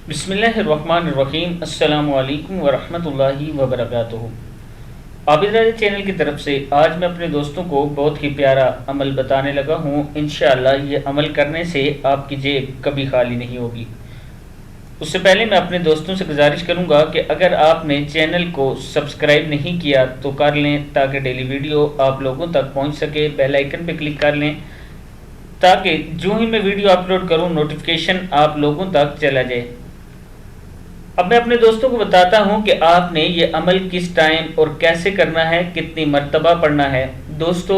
بسم اللہ الرحمن الرحیم۔ السلام علیکم ورحمۃ اللہ وبرکاتہ۔ عابد راضی چینل کی طرف سے آج میں اپنے دوستوں کو بہت ہی پیارا عمل بتانے لگا ہوں۔ انشاءاللہ یہ عمل کرنے سے آپ کی جیب کبھی خالی نہیں ہوگی۔ اس سے پہلے میں اپنے دوستوں سے گزارش کروں گا کہ اگر آپ نے چینل کو سبسکرائب نہیں کیا تو کر لیں تاکہ ڈیلی ویڈیو آپ لوگوں تک پہنچ سکے۔ بیل آئیکن پہ کلک کر لیں تاکہ جو ہی میں ویڈیو اپلوڈ کروں نوٹیفیکیشن آپ لوگوں تک چلا جائے۔ اب میں اپنے دوستوں کو بتاتا ہوں کہ آپ نے یہ عمل کس ٹائم اور کیسے کرنا ہے، کتنی مرتبہ پڑھنا ہے۔ دوستو،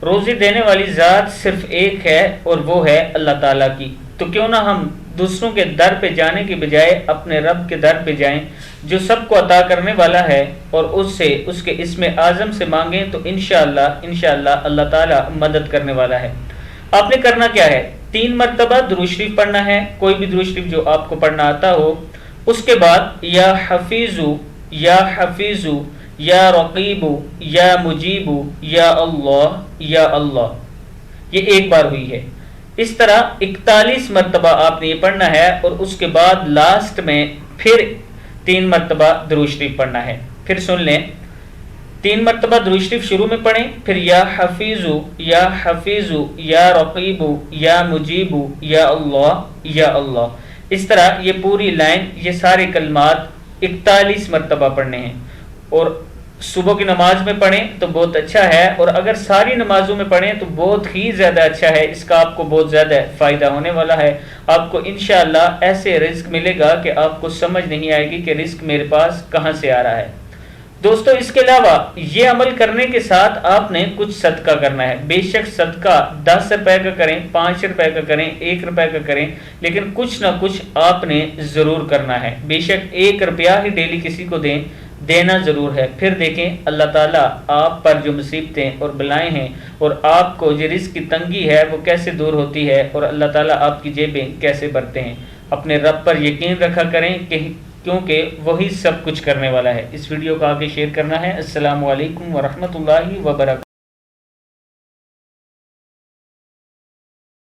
روزی دینے والی ذات صرف ایک ہے اور وہ ہے اللہ تعالیٰ کی، تو کیوں نہ ہم دوسروں کے در پہ جانے کے بجائے اپنے رب کے در پہ جائیں جو سب کو عطا کرنے والا ہے، اور اس سے اس کے اسم اعظم سے مانگیں تو انشاءاللہ اللہ تعالیٰ مدد کرنے والا ہے۔ آپ نے کرنا کیا ہے؟ 3 مرتبہ درود شریف پڑھنا ہے، کوئی بھی درود شریف جو آپ کو پڑھنا آتا ہو۔ اس کے بعد یا حفیظو یا حفیظو یا رقیبو یا مجیبو یا اللہ، یہ ایک بار ہوئی ہے۔ اس طرح 41 مرتبہ آپ نے یہ پڑھنا ہے، اور اس کے بعد لاسٹ میں پھر 3 مرتبہ درود شریف پڑھنا ہے۔ پھر سن لیں، 3 مرتبہ درود شریف شروع میں پڑھیں، پھر یا حفیظو یا رقیبو یا مجیبو یا اللہ۔ اس طرح یہ پوری لائن، یہ سارے کلمات 41 مرتبہ پڑھنے ہیں، اور صبح کی نماز میں پڑھیں تو بہت اچھا ہے، اور اگر ساری نمازوں میں پڑھیں تو بہت ہی زیادہ اچھا ہے۔ اس کا آپ کو بہت زیادہ فائدہ ہونے والا ہے۔ آپ کو انشاءاللہ ایسے رزق ملے گا کہ آپ کو سمجھ نہیں آئے گی کہ رزق میرے پاس کہاں سے آ رہا ہے۔ دوستو، اس کے علاوہ یہ عمل کرنے کے ساتھ آپ نے کچھ صدقہ کرنا ہے۔ بے شک صدقہ 10 روپے کا کریں، 5 روپے کا کریں، 1 روپے کا کریں، لیکن کچھ نہ کچھ آپ نے ضرور کرنا ہے۔ بے شک 1 روپیہ ہی ڈیلی کسی کو دینا ضرور ہے۔ پھر دیکھیں اللہ تعالیٰ آپ پر جو مصیبتیں اور بلائیں ہیں، اور آپ کو جو رزق کی تنگی ہے وہ کیسے دور ہوتی ہے، اور اللہ تعالیٰ آپ کی جیبیں کیسے بھرتے ہیں۔ اپنے رب پر یقین رکھا کریں کیونکہ وہی سب کچھ کرنے والا ہے۔ اس ویڈیو کو آگے شیئر کرنا ہے۔ السلام علیکم ورحمۃ اللہ وبرکاتہ۔